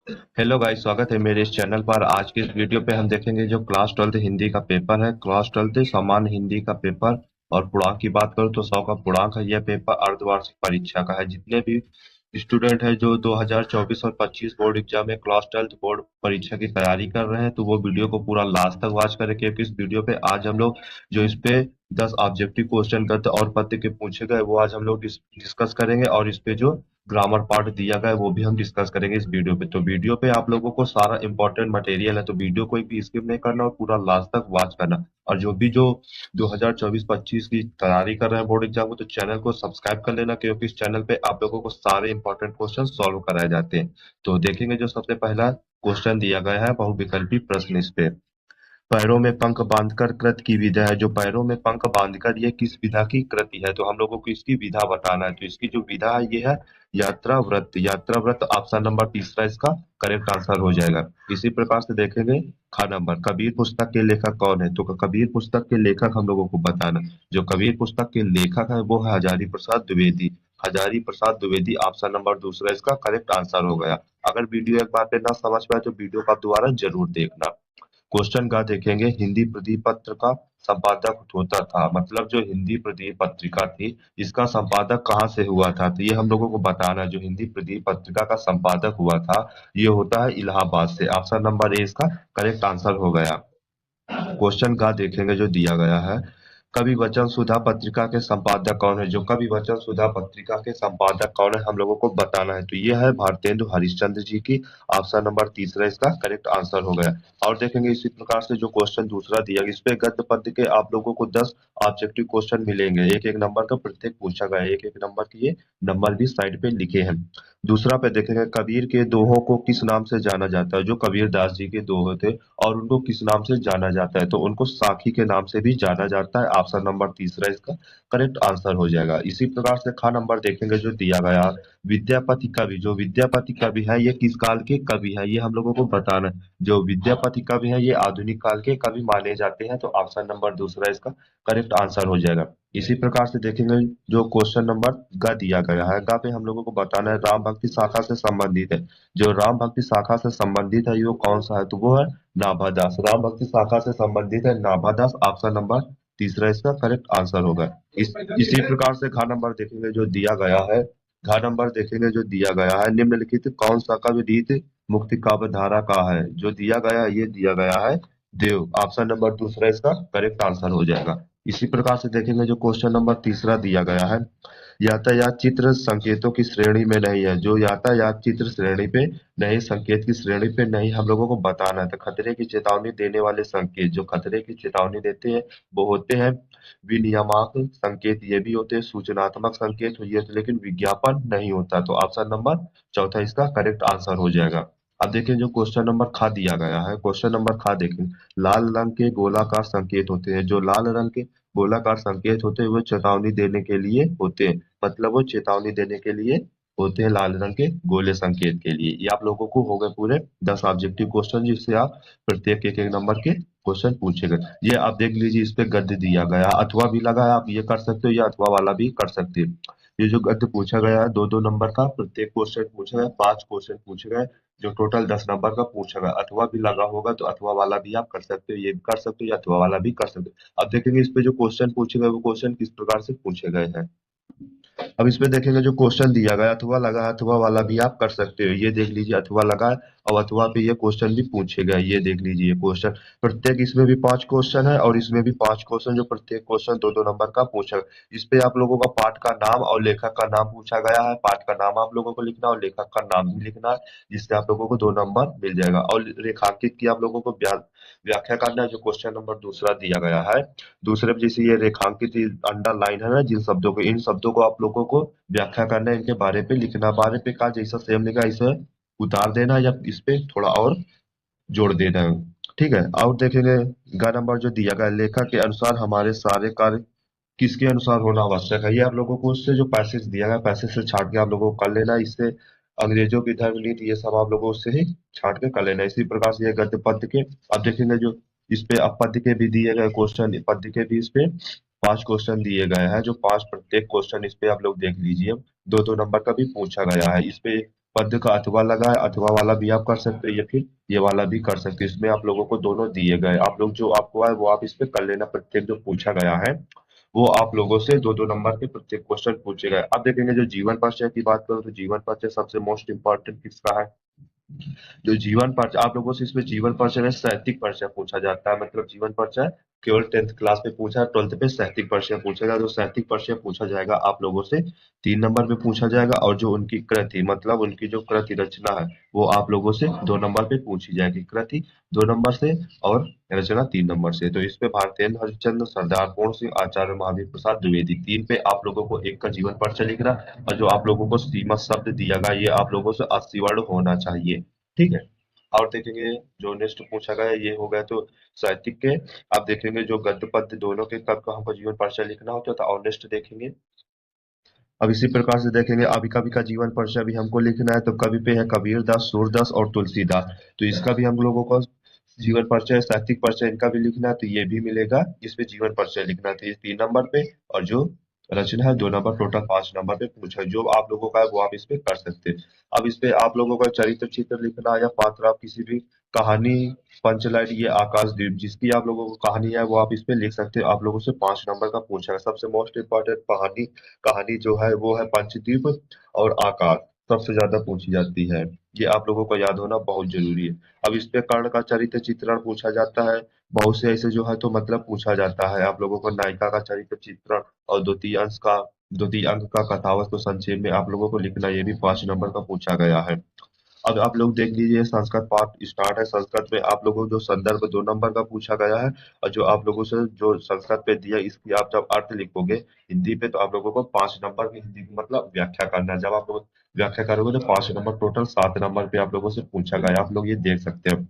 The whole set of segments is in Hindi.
हेलो गाइस, स्वागत है मेरे इस चैनल पर। आज के इस वीडियो पे हम देखेंगे जो क्लास 12th हिंदी का पेपर है, क्लास 12th सामान्य हिंदी का पेपर। और पूर्णांक की बात करूँ तो 100 का पूर्णांक है। यह पेपर अर्धवार्षिक परीक्षा का है। जितने भी स्टूडेंट है जो 2024 और 25 बोर्ड एग्जाम में क्लास 12th बोर्ड परीक्षा की तैयारी कर रहे हैं, तो वो वीडियो को पूरा लास्ट तक वॉच करें, क्योंकि इस वीडियो पे आज हम लोग जो इस पे 10 ऑब्जेक्टिव क्वेश्चन गद्य और पद्य के पूछे गए वो आज हम लोग डिस्कस करेंगे। और इस पे जो ग्रामर पार्ट दिया गया है वो भी हम डिस्कस करेंगे इस वीडियो पे। तो वीडियो पे आप लोगों को सारा इंपॉर्टेंट मटेरियल है, तो वीडियो कोई भी स्किप नहीं करना और पूरा लास्ट तक वॉच करना। और जो 2024-25 की तैयारी कर रहे हैं बोर्ड एग्जाम को, तो चैनल को सब्सक्राइब कर लेना, क्योंकि इस चैनल पे आप लोगों को सारे इंपॉर्टेंट क्वेश्चन सॉल्व कराए जाते हैं। तो देखेंगे जो सबसे पहला क्वेश्चन दिया गया है बहुविकल्पी प्रश्न। इस पे पैरों में पंख बांधकर कृत की विधा है। जो पैरों में पंख बांधकर ये किस विधा की कृति है, तो हम लोगों को इसकी विधा बताना है। तो इसकी जो विधा है ये है यात्रा व्रत। यात्रा व्रत ऑप्शन नंबर तीसरा इसका करेक्ट आंसर हो जाएगा। इसी प्रकार से देखेंगे खा नंबर कबीर पुस्तक के लेखक कौन है, तो कबीर पुस्तक के लेखक हम लोगों को बताना। जो कबीर पुस्तक के लेखक है वो है हजारी प्रसाद द्विवेदी। हजारी प्रसाद द्विवेदी ऑप्शन नंबर दूसरा इसका करेक्ट आंसर हो गया। अगर वीडियो एक बार पे ना समझ पाए तो वीडियो का दोबारा जरूर देखना। क्वेश्चन का देखेंगे हिंदी प्रदीप पत्र का संपादक होता था, मतलब जो हिंदी प्रदीप पत्रिका थी इसका संपादक कहाँ से हुआ था, तो ये हम लोगों को बताना है। जो हिंदी प्रदीप पत्रिका का संपादक हुआ था ये होता है इलाहाबाद से। ऑप्शन नंबर ए इसका करेक्ट आंसर हो गया। क्वेश्चन का देखेंगे जो दिया गया है कवि वचन सुधा पत्रिका के संपादक कौन है। जो कवि वचन सुधा पत्रिका के संपादक कौन है हम लोगों को बताना है। तो ये है भारतेंदु हरिश्चंद्र जी की। ऑप्शन नंबर तीसरा इसका करेक्ट आंसर हो गया। और देखेंगे इसी प्रकार से जो क्वेश्चन दूसरा दिया गया, इस पे गद्य पद्य के आप लोगों को 10 ऑब्जेक्टिव क्वेश्चन मिलेंगे। एक एक नंबर का प्रत्येक पूछा गया है। एक एक नंबर की ये नंबर भी साइड पे लिखे हैं। दूसरा पे देखेंगे कबीर के दोहों को किस नाम से जाना जाता है। जो कबीर दास जी के दोहे थे और उनको किस नाम से जाना जाता है, तो उनको साखी के नाम से भी जाना जाता है। ऑप्शन नंबर तीसरा इसका करेक्ट आंसर हो जाएगा। इसी प्रकार से खा नंबर देखेंगे जो दिया गया विद्यापति कवि। जो विद्यापति कवि है ये किस काल के कवि है, ये हम लोगों को बताना है। जो विद्यापति कवि है ये आधुनिक काल के कवि माने जाते हैं। तो ऑप्शन नंबर दूसरा इसका करेक्ट आंसर हो जाएगा। इसी प्रकार से देखेंगे जो क्वेश्चन नंबर ग दिया गया है, ग पे हम लोगों को बताना है राम भक्ति शाखा से संबंधित है। जो राम भक्ति शाखा से संबंधित है ये कौन सा है, तो वो है नाभादास। राम भक्ति शाखा से संबंधित है नाभादास। ऑप्शन नंबर तीसरा इसका करेक्ट आंसर होगा। इसी प्रकार से घ नंबर देखेंगे जो दिया गया है। घ नंबर देखेंगे जो दिया गया है निम्नलिखित कौन सा काव्य रीत मुक्ति काव्य धारा का है। जो दिया गया है ये दिया गया है देव। ऑप्शन नंबर दूसरा इसका करेक्ट आंसर हो जाएगा। इसी प्रकार से देखेंगे जो क्वेश्चन नंबर तीसरा दिया गया है यातायात चित्र संकेतों की श्रेणी में नहीं है। जो यातायात चित्र श्रेणी पे नहीं, संकेत की श्रेणी पे नहीं, हम लोगों को बताना है। तो खतरे की चेतावनी देने वाले संकेत, जो खतरे की चेतावनी देते हैं वो होते हैं विनियामक संकेत। ये भी होते हैं सूचनात्मक संकेत, ये होते लेकिन विज्ञापन नहीं होता। तो ऑप्शन नंबर चौथा इसका करेक्ट आंसर हो जाएगा। अब देखें जो क्वेश्चन नंबर खा दिया गया है। क्वेश्चन नंबर खा देखें लाल रंग के गोलाकार संकेत होते हैं। जो लाल रंग के गोलाकार संकेत होते हैं वो चेतावनी देने के लिए होते हैं, मतलब वो चेतावनी देने के लिए होते हैं लाल रंग के गोले संकेत के लिए। ये आप लोगों को हो गए पूरे 10 ऑब्जेक्टिव क्वेश्चन, जिससे आप प्रत्येक एक एक नंबर के क्वेश्चन पूछे गए। ये आप देख लीजिए इस पे गद्य दिया गया, अथवा भी लगा है, आप ये कर सकते हो या अथवा वाला भी कर सकते हो। ये जो गद्य पूछा गया है दो दो नंबर का प्रत्येक क्वेश्चन पूछा गया, 5 क्वेश्चन पूछे गए, जो टोटल 10 नंबर का पूछा गया। अथवा भी लगा होगा तो अथवा वाला भी आप कर सकते हो, ये भी कर सकते हो या अथवा वाला भी कर सकते हो। अब देखेंगे इस पे जो क्वेश्चन पूछे गए वो क्वेश्चन किस प्रकार से पूछे गए हैं। अब इसमें देखेंगे जो क्वेश्चन दिया गया अथवा लगा है, अथवा वाला भी आप कर सकते हो। ये देख लीजिए अथवा लगा है और अथवा पे ये क्वेश्चन भी पूछे गए। ये देख लीजिए क्वेश्चन प्रत्येक, इसमें भी 5 क्वेश्चन है और इसमें भी 5 क्वेश्चन, जो प्रत्येक क्वेश्चन दो दो नंबर का पूछा गया। इस पे आप लोगों का पाठ का नाम और लेखक का नाम पूछा गया है। पाठ का नाम आप लोगों को लिखना और लेखक का नाम भी लिखना है, जिससे आप लोगों को 2 नंबर मिल जाएगा। और रेखांकित की आप लोगों को व्याख्या करना है, जो क्वेश्चन नंबर दूसरा दिया गया है। दूसरे पे जैसे ये रेखांकित अंडरलाइन है ना जिन शब्दों को, इन शब्दों को आप लोगों को व्याख्या करना है, इनके बारे पे लिखना। बारे पे का जैसा सेम लिखा है इसे उतार देना या इस पे थोड़ा और जोड़ देना है। ठीक है। और देखेंगे ग नंबर जो दिया गया लेखक के अनुसार हमारे सारे कार्य किसके अनुसार होना आवश्यक है। ये आप लोगों को उससे जो पैसेज दिया गया पैसेज से छाट के आप लोगों को कर लेना है। इससे अंग्रेजों की धर्म नीति ये सब आप लोगों से ही छाट के कर लेना है। इसी प्रकार से ये गद्य पद्य के अब देखेंगे जो इस पे अब पद्य के भी दिए गए क्वेश्चन, पद्य के भी इस पे 5 क्वेश्चन दिए गए हैं। जो 5 प्रत्येक क्वेश्चन इस पे आप लोग देख लीजिए दो दो नंबर का भी पूछा गया है। इस पे पद का अथवा लगा है, अथवा वाला भी आप कर सकते हैं या फिर ये वाला भी कर सकते हैं। इसमें आप लोगों को दोनों दिए गए, आप लोग जो आपको है वो आप इस पे कर लेना। प्रत्येक जो पूछा गया है वो आप लोगों से दो दो नंबर के प्रत्येक क्वेश्चन पूछे गए। अब देखेंगे जो जीवन परिचय की बात करूं तो जीवन परिचय सबसे मोस्ट इंपॉर्टेंट किसका है? जो जीवन परिचय आप लोगों से इसमें जीवन परिचय में साहित्यिक परिचय पूछा जाता है। मतलब जीवन परिचय केवल 10th क्लास में पूछा, 12th पे साहित्यिक परिचय पूछेगा। जो साहित्यिक परिचय पूछा जाएगा आप लोगों से 3 नंबर पे पूछा जाएगा, और जो उनकी कृति मतलब उनकी जो कृति रचना है वो आप लोगों से 2 नंबर पे पूछी जाएगी। कृति 2 नंबर से और रचना 3 नंबर से। तो इस पे भारतेंद्र हरिश्चंद्र, सरदार पूर्ण सिंह, आचार्य महावीर प्रसाद द्विवेदी, 3 पे आप लोगों को एक का जीवन परिचय लिखना। और जो आप लोगों को सीमा शब्द दिया गया ये आप लोगों से 80 वर्ड होना चाहिए। ठीक है। और देखेंगे जो नेक्स्ट पूछा गया है, ये हो गया तो साहित्यिक के। आप देखेंगे जो गद्य पद्य दोनों के कब का हमको जीवन परिचय लिखना होता था, और नेक्स्ट देखेंगे। अब इसी प्रकार से देखेंगे अभी कवि का जीवन परिचय भी हमको लिखना है। तो कवि पे है कबीर दास, सूरदास और तुलसीदास। तो इसका भी हम लोगों को जीवन परिचय, साहित्यिक परिचय इनका भी लिखना है, तो ये भी मिलेगा। इसमें जीवन परिचय लिखना है तो ये 3 नंबर पे, और जो रचना है 2 नंबर, टोटल 5 नंबर पे पूछा है। जो आप लोगों का है वो आप इस पे कर सकते हैं। अब इस पे आप लोगों का चरित्र चित्र लिखना है या पात्र, आप किसी भी कहानी, पंचलाइन, ये आकाशदीप जिसकी आप लोगों को कहानी है वो आप इस पे लिख सकते हो। आप लोगों से 5 नंबर का पूछा है। सबसे मोस्ट इम्पोर्टेंट कहानी कहानी जो है वो है पंचदीप और आकाश, सबसे ज्यादा पूछी जाती है। ये आप लोगों को याद होना बहुत जरूरी है। अब इस पे कर्ण का चरित्र चित्रण पूछा जाता है। बहुत से ऐसे जो है तो मतलब पूछा जाता है आप लोगों को नायिका का चरित्र चित्रण, और द्वितीय अंक का कथावस्तु तो संक्षेप में आप लोगों को लिखना, ये भी 5 नंबर का पूछा गया है। अब आप लोग देख लीजिए संस्कृत पाठ स्टार्ट है। संस्कृत में आप लोगों को जो संदर्भ 2 नंबर का पूछा गया है, और जो आप लोगों से जो संस्कृत पे दिया इसकी आप जब अर्थ लिखोगे हिंदी पे, तो आप लोगों को 5 नंबर की हिंदी की मतलब व्याख्या करना है। जब आप लोग व्याख्या करोगे तो 5 नंबर, टोटल 7 नंबर पे आप लोगों से पूछा गया है। आप लोग ये देख सकते हैं।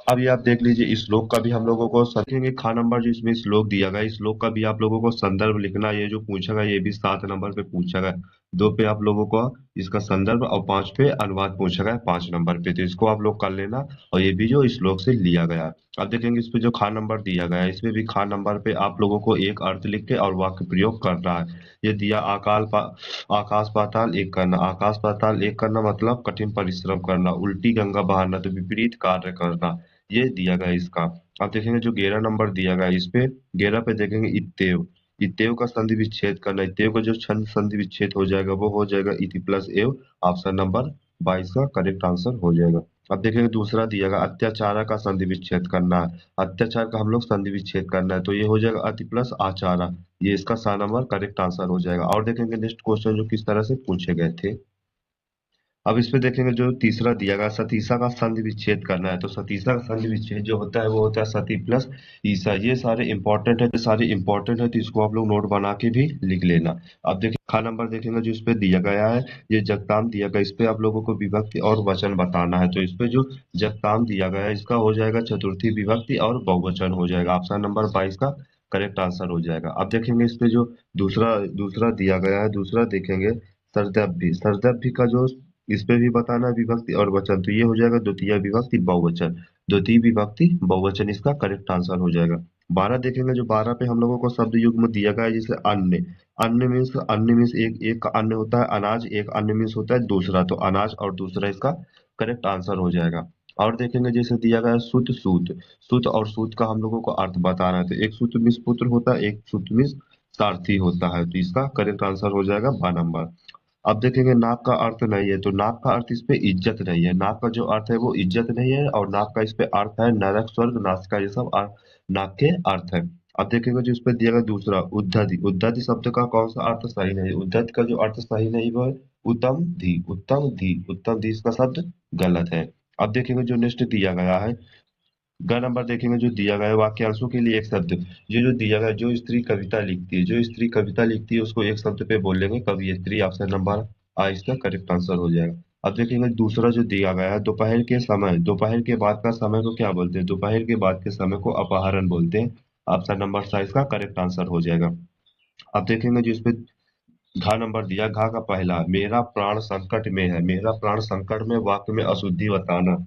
अब ये आप देख लीजिए श्लोक का भी हम लोगों को देखेंगे। खा नंबर जो इसमें श्लोक दिया गया है, श्लोक का भी आप लोगों को संदर्भ लिखना है। ये जो पूछा गया ये भी 7 नंबर पे पूछा गया। 2 पे आप लोगों को इसका संदर्भ, और 5 पे अनुवाद पूछा गया है 5 नंबर पे, तो इसको आप लोग कर लेना। और ये भी जो श्लोक से लिया गया है। अब देखेंगे इस पे जो खा नंबर दिया गया है, इसमें भी खा नंबर पे आप लोगों को एक अर्थ लिख के और वाक्य प्रयोग करना है। ये दिया आकाश पाताल एक करना। आकाश पाताल एक करना मतलब कठिन परिश्रम करना, उल्टी गंगा बहाना तो विपरीत कार्य करना, ये दिया गया है इसका। अब देखेंगे जो 11 नंबर दिया गया है, इस पे 11 पे देखेंगे इत्तेव। इत्तेव का संधि विच्छेद करना। इत्तेव का जो छंद संधि विच्छेद हो जाएगा वो हो जाएगा इति प्लस एव। ऑप्शन नंबर 22 का करेक्ट आंसर हो जाएगा। अब देखेंगे दूसरा दिया गया अत्याचारा का संधि विच्छेद करना है। अत्याचार का हम लोग संधि विच्छेद करना है, तो ये हो जाएगा अति प्लस आचारा। ये इसका 7 नंबर करेक्ट आंसर हो जाएगा। और देखेंगे नेक्स्ट क्वेश्चन जो किस तरह से पूछे गए थे। अब इसमें देखेंगे जो तीसरा दिया गया सतीसा का संधि विच्छेद करना है। तो सतीसा का संधि विच्छेद जो होता है वो होता है सती प्लस ईसा। ये सारे इंपॉर्टेंट है, तो इसको आप लोग नोट बना के भी लिख लेना। अब देखिए खा नंबर देखेंगे जो इस पे दिया गया है, ये जगताम दिया गया। इस पे आप लोगों को विभक्ति और वचन बताना है। तो इस पे जो जगताम दिया गया है इसका हो जाएगा चतुर्थी विभक्ति और बहुवचन हो जाएगा। ऑप्शन नंबर 22 का करेक्ट आंसर हो जाएगा। अब देखेंगे इस पे जो दूसरा दूसरा दिया गया है, दूसरा देखेंगे सरदर्भी। सरदर्भी का जो इस पे भी बताना है विभक्ति और वचन, तो ये हो जाएगा द्वितीय विभक्ति बहुवचन। द्वितीय विभक्ति बहुवचन इसका करेक्ट आंसर हो जाएगा। 12 देखेंगे जो 12 पे हम लोगों को शब्द युग्म दिया गया है, जैसे अन्य। अन्य मीन्स एक का अन्य होता है अनाज, एक अन्य मीन्स होता है दूसरा, तो अनाज और दूसरा इसका करेक्ट आंसर हो जाएगा। और देखेंगे जैसे दिया गया है सुत सूत। सुत और सूत का हम लोगों को अर्थ बताना है। तो एक सुत मीन्स पुत्र होता है, एक सुत मीन्स सारथी होता है, तो इसका करेक्ट आंसर हो जाएगा 12 नंबर। अब देखेंगे नाक का अर्थ नहीं है, तो नाक का अर्थ इस पे इज्जत नहीं है। नाक का जो अर्थ है वो इज्जत नहीं है, और नाक का इस पे अर्थ है नरक, स्वर्ग, नासिका, ये सब नाक के अर्थ है। अब देखेंगे जो इस पे दिया गया दूसरा उद्धति। उद्धति शब्द का कौन सा अर्थ सही नहीं है? उद्धति का जो अर्थ सही नहीं वो है उत्तम धी। उत्तम धी, उत्तम धी इसका शब्द गलत है। अब देखेंगे जो नेक्स्ट दिया गया है, ग नंबर देखेंगे जो दिया गया है वाक्यांशों के लिए एक शब्द। ये जो दिया गया है, जो स्त्री कविता लिखती है, जो स्त्री कविता लिखती है उसको एक शब्द पे बोलेंगे कवियत्री। ऑप्शन नंबर आ इसका करेक्ट आंसर हो जाएगा। अब देखेंगे दूसरा जो दिया गया है दोपहर के समय, दोपहर के बाद का समय को क्या बोलते हैं? दोपहर के बाद के समय को अपहरण बोलते हैं। ऑप्शन नंबर सा इसका करेक्ट आंसर हो जाएगा। अब देखेंगे जो इसपे घा नंबर दिया, घा का पहला मेरा प्राण संकट में है। मेरा प्राण संकट में, वाक्य में अशुद्धि बताना।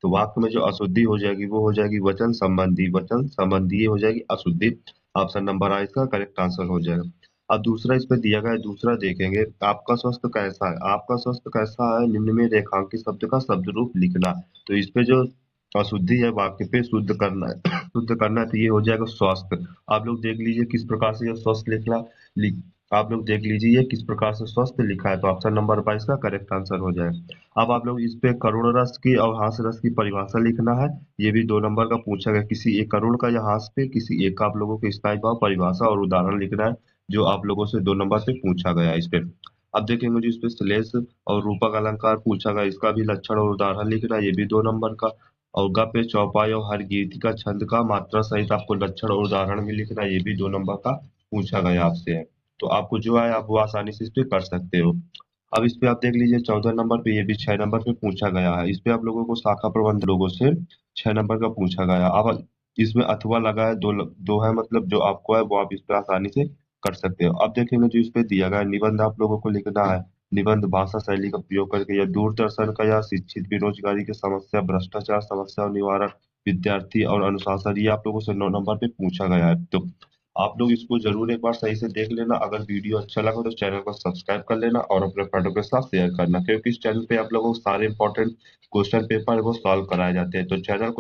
तो वाक्य में जो अशुद्धि हो जाएगी वो हो जाएगी वचन संबंधी, वचन संबंधी हो जाएगी अशुद्धि। ऑप्शन नंबर आ इसका करेक्ट आंसर हो जाएगा। अब दूसरा इस पे दिया गया है, दूसरा देखेंगे, आपका स्वास्थ्य कैसा है? आपका स्वास्थ्य कैसा है? निम्न में रेखांकित शब्द का शब्द रूप लिखना। तो इस पे जो अशुद्धि है वाक्य पे शुद्ध करना है शुद्ध करना है, तो ये हो जाएगा स्वास्थ्य। आप लोग देख लीजिए किस प्रकार से ये स्वस्थ लिखना लिख आप लोग देख लीजिए ये किस प्रकार से स्वस्थ लिखा है, तो ऑप्शन नंबर 22 का करेक्ट आंसर हो जाएगा। अब आप लोग इस पे करुण रस की और हास रस की परिभाषा लिखना है। ये भी 2 नंबर का पूछा गया, किसी एक करुण का या हास पे किसी एक का आप लोगों को स्थायी भाव परिभाषा और उदाहरण लिखना है, जो आप लोगों से 2 नंबर पे पूछा गया है इस पे। अब देखेंगे जो इस पे श्लेष और रूपक अलंकार पूछा गया, इसका भी लक्षण और उदाहरण लिखना है, ये भी 2 नंबर का। और ग पे चौपाई और हर गीति का छंद का मात्रा सहित आपको लक्षण और उदाहरण भी लिखना है, ये भी 2 नंबर का पूछा गया आपसे है। तो आपको जो है आप वो आसानी से इस पे कर सकते हो। अब इस पे आप देख लीजिए 14 नंबर पे, ये भी 6 नंबर पे पूछा गया है। इस पे आप लोगों को शाखा प्रबंध लोगों से 6 नंबर का पूछा गया। अब इसमें अथवा लगा है, दो है, मतलब जो आपको है वो आप इस पे आसानी से कर सकते हो। अब देखेंगे जो इस पे दिया गया है, निबंध आप लोगों को लिखना है। निबंध भाषा शैली का प्रयोग करके या दूरदर्शन का या शिक्षित बेरोजगारी की समस्या, भ्रष्टाचार समस्या और निवारण, विद्यार्थी और अनुशासन, ये आप लोगों से 9 नंबर पे पूछा गया है। तो आप लोग इसको जरूर एक बार सही से देख लेना। अगर वीडियो अच्छा लगा तो चैनल को सब्सक्राइब कर लेना और अपने फ्रेंडों के साथ शेयर करना, क्योंकि इस चैनल पे आप लोगों को सारे इंपॉर्टेंट क्वेश्चन पेपर वो सॉल्व कराए जाते हैं। तो चैनल को